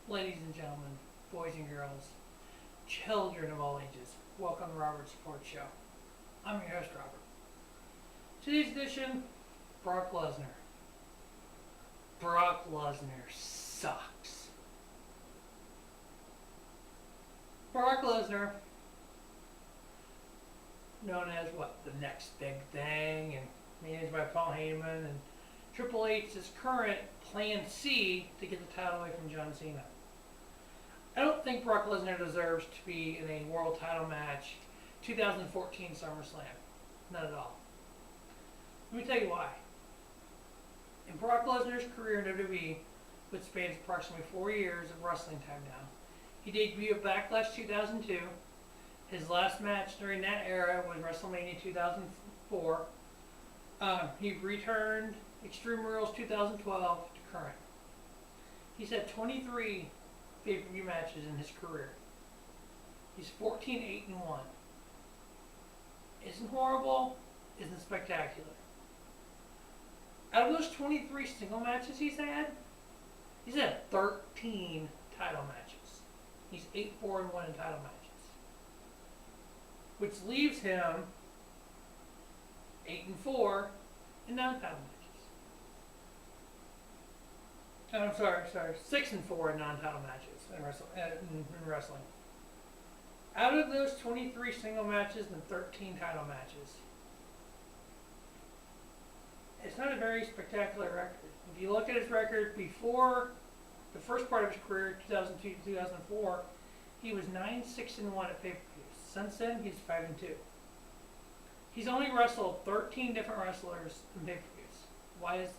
Ladies and gentlemen, boys and girls, children of all ages, welcome to Robert's Sports Show. I'm your host, Robert. Today's edition, Brock Lesnar. Brock Lesnar sucks. Brock Lesnar, known as what, the next big thing, and managed by Paul Heyman, and Triple H's current Plan C to get the title away from John Cena. I don't think Brock Lesnar deserves to be in a world title match 2014 SummerSlam. Not at all. Let me tell you why. In Brock Lesnar's career in WWE, which spans approximately 4 years of wrestling time now, he debuted at Backlash 2002. His last match during that era was WrestleMania 2004. He returned Extreme Rules 2012 to current. He's had 23 pay-per-view matches in his career. He's 14-8-1. Isn't horrible, isn't spectacular. Out of those 23 single matches he's had 13 title matches. He's 8-4-1 in title matches. Which leaves him 8-4 in non-title matches. I'm sorry, 6-4 in non-title matches in wrestling. Out of those 23 single matches and 13 title matches, it's not a very spectacular record. If you look at his record before the first part of his career, 2002 to 2004, he was 9-6-1 at pay-per-views. Since then, he's 5-2. He's only wrestled 13 different wrestlers in pay-per-views. Why is this?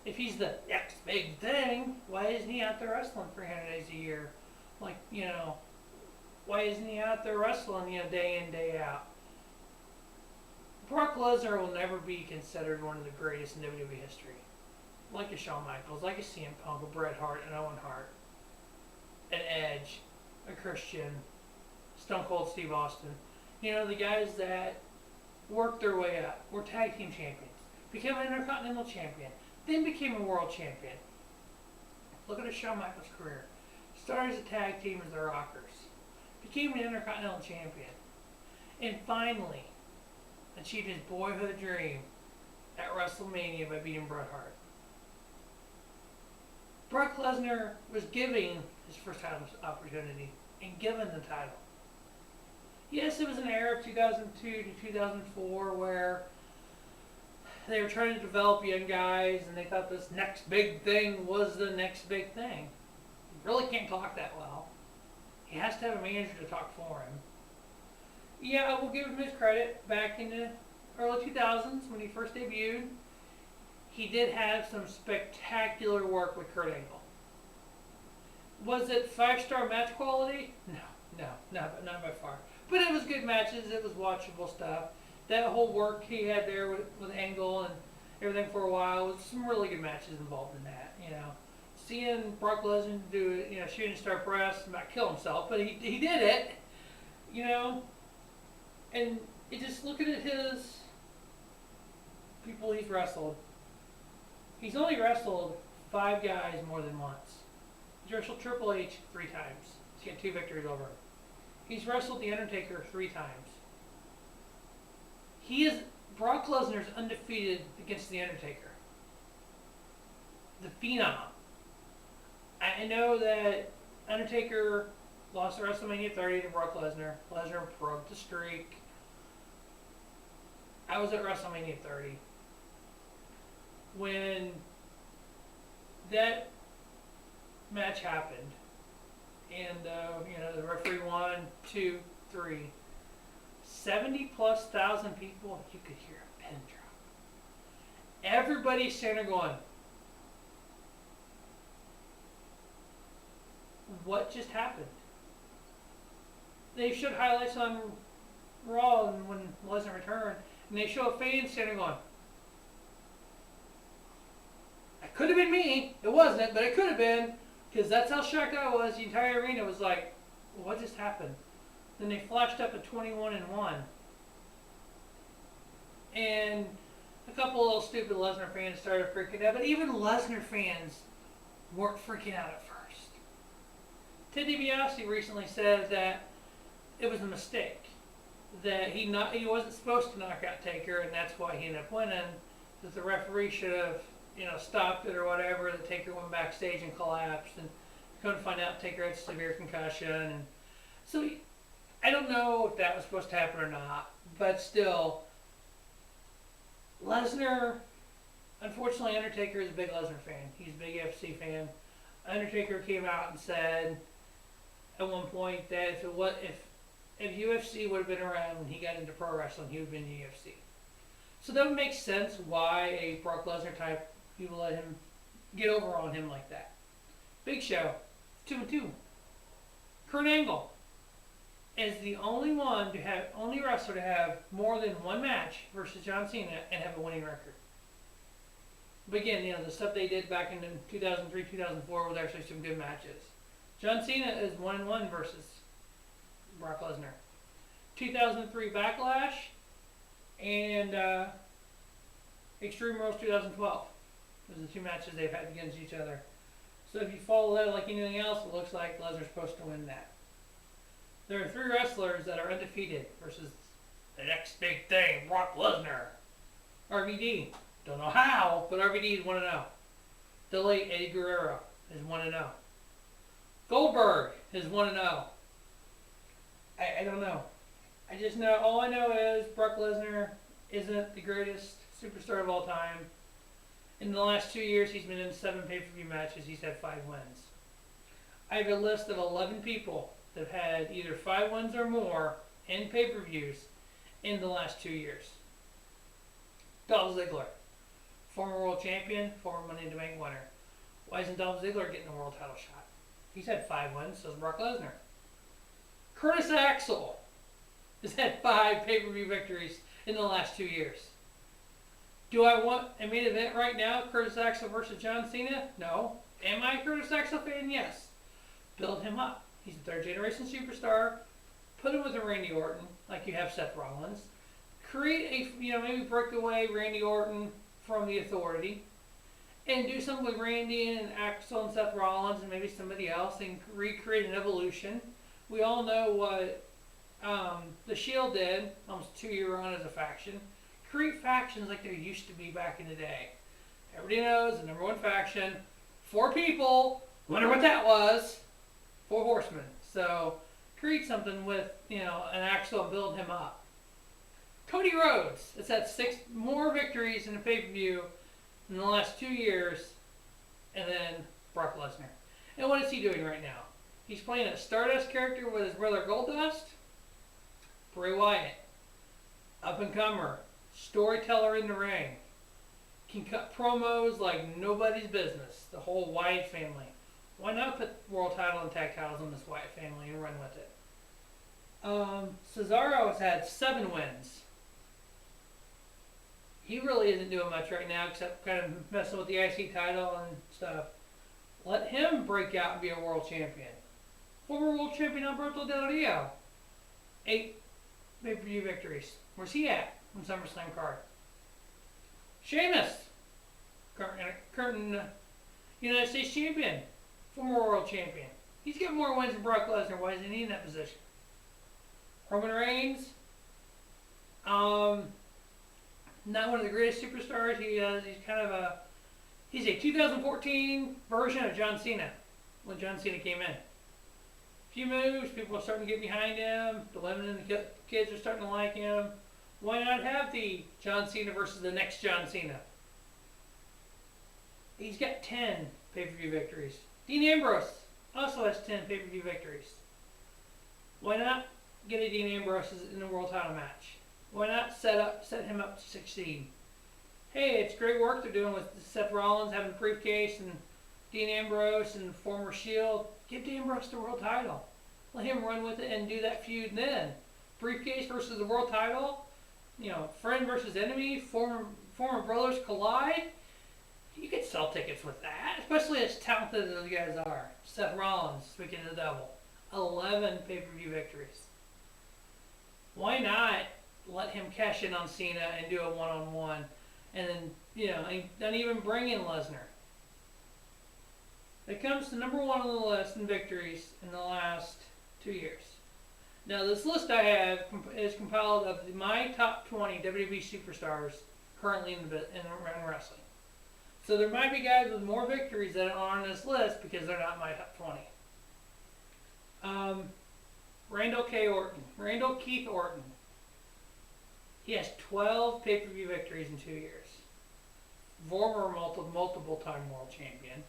If he's the next big thing, why isn't he out there wrestling 300 days a year? Why isn't he out there wrestling, day in, day out? Brock Lesnar will never be considered one of the greatest in WWE history. Like a Shawn Michaels, like a CM Punk, a Bret Hart, an Owen Hart, an Edge, a Christian, Stone Cold Steve Austin. The guys that worked their way up, were tag team champions, became an Intercontinental Champion, then became a world champion. Look at Shawn Michaels' career. Started as a tag team as the Rockers. Became an Intercontinental Champion. And finally achieved his boyhood dream at WrestleMania by beating Bret Hart. Brock Lesnar was giving his first title opportunity and given the title. Yes, it was an era of 2002 to 2004 where they were trying to develop young guys, and they thought this next big thing was the next big thing. He really can't talk that well. He has to have a manager to talk for him. Yeah, I will give him his credit. Back in the early 2000s, when he first debuted, he did have some spectacular work with Kurt Angle. Was it 5-star match quality? No, not by far. But it was good matches. It was watchable stuff. That whole work he had there with Angle and everything for a while was some really good matches involved in that. Seeing Brock Lesnar do it, shooting star press, about kill himself, but he did it. And just looking at his people he's wrestled, he's only wrestled 5 guys more than once. He's wrestled Triple H 3 times. He's got 2 victories over him. He's wrestled The Undertaker 3 times. Brock Lesnar's undefeated against The Undertaker. The Phenom. I know that Undertaker lost at WrestleMania 30 to Brock Lesnar. Lesnar broke the streak. I was at WrestleMania 30. When that match happened, and the referee 1, 2, 3, 70+ thousand people, you could hear a pin drop. Everybody's standing there going, what just happened? They showed highlights on Raw and when Lesnar returned, and they show a fan standing going, it could have been me. It wasn't, but it could have been, because that's how shocked I was. The entire arena was like, what just happened? Then they flashed up to 21-1. And a couple of little stupid Lesnar fans started freaking out, but even Lesnar fans weren't freaking out at first. Ted DiBiase recently said that it was a mistake. That he wasn't supposed to knock out Taker, and that's why he ended up winning. That the referee should have stopped it or whatever. The Taker went backstage and collapsed, and couldn't find out Taker had severe concussion, and so I don't know if that was supposed to happen or not. But still, Lesnar. Unfortunately, Undertaker is a big Lesnar fan. He's a big UFC fan. Undertaker came out and said at one point that if UFC would have been around when he got into pro wrestling, he would have been in UFC. So that would make sense why a Brock Lesnar type people let him get over on him like that. Big Show, 2-2. Kurt Angle is the only wrestler to have more than one match versus John Cena and have a winning record. But again, the stuff they did back in 2003, 2004 was actually some good matches. John Cena is 1-1 versus Brock Lesnar. 2003 Backlash and Extreme Rules 2012. Those are the two matches they've had against each other. So if you follow that like anything else, it looks like Lesnar's supposed to win that. There are 3 wrestlers that are undefeated versus the next big thing, Brock Lesnar. RVD. Don't know how, but RVD is 1-0. The late Eddie Guerrero is 1-0. Goldberg is 1-0. I don't know. I just know, all I know is Brock Lesnar isn't the greatest superstar of all time. In the last 2 years, he's been in 7 pay-per-view matches. He's had 5 wins. I have a list of 11 people that have had either 5 wins or more in pay-per-views in the last 2 years. Dolph Ziggler. Former world champion, former Money in the Bank winner. Why isn't Dolph Ziggler getting a world title shot? He's had 5 wins, so has Brock Lesnar. Curtis Axel has had 5 pay-per-view victories in the last 2 years. Do I want a main event right now, Curtis Axel versus John Cena? No. Am I a Curtis Axel fan? Yes. Build him up. He's a 3rd generation superstar. Put him with a Randy Orton, like you have Seth Rollins. Create a, maybe break away Randy Orton from the Authority, and do something with Randy and Axel and Seth Rollins and maybe somebody else, and recreate an evolution. We all know what the Shield did, almost a 2-year run as a faction. Create factions like there used to be back in the day. Everybody knows the number 1 faction, 4 people. Wonder what that was? 4 horsemen. So create something with an Axel and build him up. Cody Rhodes has had 6 more victories in a pay-per-view in the last 2 years, and then Brock Lesnar. And what is he doing right now? He's playing a Stardust character with his brother Goldust. Bray Wyatt, up-and-comer, storyteller in the ring, can cut promos like nobody's business, the whole Wyatt family. Why not put world title and tag titles on this Wyatt family and run with it? Cesaro has had 7 wins. He really isn't doing much right now except kind of messing with the IC title and stuff. Let him break out and be a world champion. Former world champion Alberto Del Rio. 8 pay-per-view victories. Where's he at on SummerSlam card? Sheamus. Current United States champion. Former world champion. He's got more wins than Brock Lesnar. Why isn't he in that position? Roman Reigns. Not one of the greatest superstars. He's kind of he's a 2014 version of John Cena when John Cena came in. Few moves, people are starting to get behind him. The women and the kids are starting to like him. Why not have the John Cena versus the next John Cena? He's got 10 pay-per-view victories. Dean Ambrose also has 10 pay-per-view victories. Why not get a Dean Ambrose in a world title match? Why not set him up to succeed? Hey, it's great work they're doing with Seth Rollins having a briefcase and Dean Ambrose and former Shield. Give Dean Ambrose the world title. Let him run with it and do that feud then. Briefcase versus the world title. Friend versus enemy. Former brothers collide. You could sell tickets with that, especially as talented as those guys are. Seth Rollins, speaking of the devil, 11 pay-per-view victories. Why not let him cash in on Cena and do a one-on-one, and then, and even bring in Lesnar? It comes to number one on the list in victories in the last 2 years. Now, this list I have is compiled of my top 20 WWE superstars currently in wrestling. So there might be guys with more victories that are on this list because they're not my top 20. Randall Keith Orton. He has 12 pay-per-view victories in 2 years. Former multiple time world champion.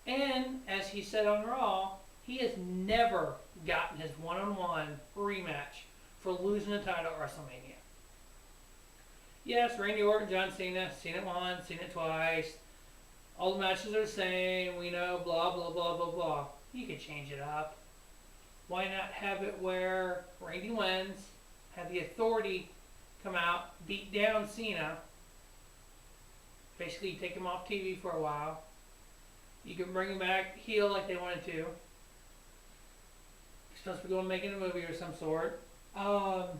And, as he said on Raw, he has never gotten his one-on-one rematch for losing the title at WrestleMania. Yes, Randy Orton, John Cena, seen it once, seen it twice. All the matches are the same, we know, blah, blah, blah, blah, blah. You could change it up. Why not have it where Randy wins, have the Authority come out, beat down Cena, basically take him off TV for a while. You can bring him back heel like they wanted to. He's supposed to be going making a movie or some sort. But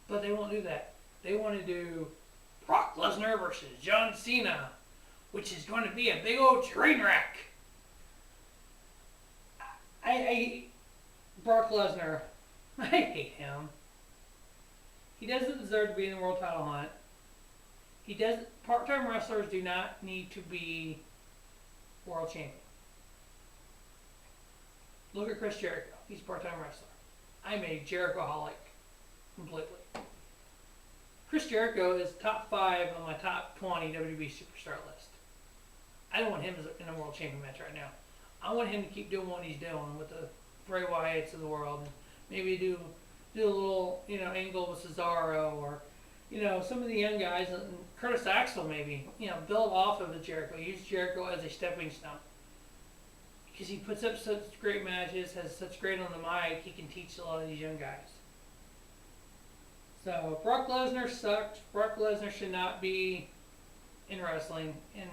they won't do that. They want to do Brock Lesnar versus John Cena, which is going to be a big old train wreck. Brock Lesnar, I hate him. He doesn't deserve to be in the world title hunt. Part-time wrestlers do not need to be world champion. Look at Chris Jericho. He's a part-time wrestler. I'm a Jericho-holic completely. Chris Jericho is top 5 on my top 20 WWE superstar list. I don't want him in a world champion match right now. I want him to keep doing what he's doing with the Bray Wyatts of the world, and maybe do a little angle with Cesaro, or some of the young guys, and Curtis Axel maybe build off of the Jericho. Use Jericho as a stepping stone because he puts up such great matches, has such great on the mic. He can teach a lot of these young guys. So Brock Lesnar sucked. Brock Lesnar should not be in wrestling in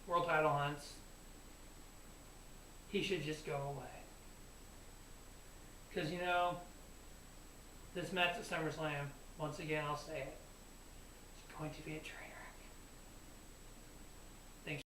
world title hunts. He should just go away. Because, this match at SummerSlam, once again I'll say it, it's going to be a train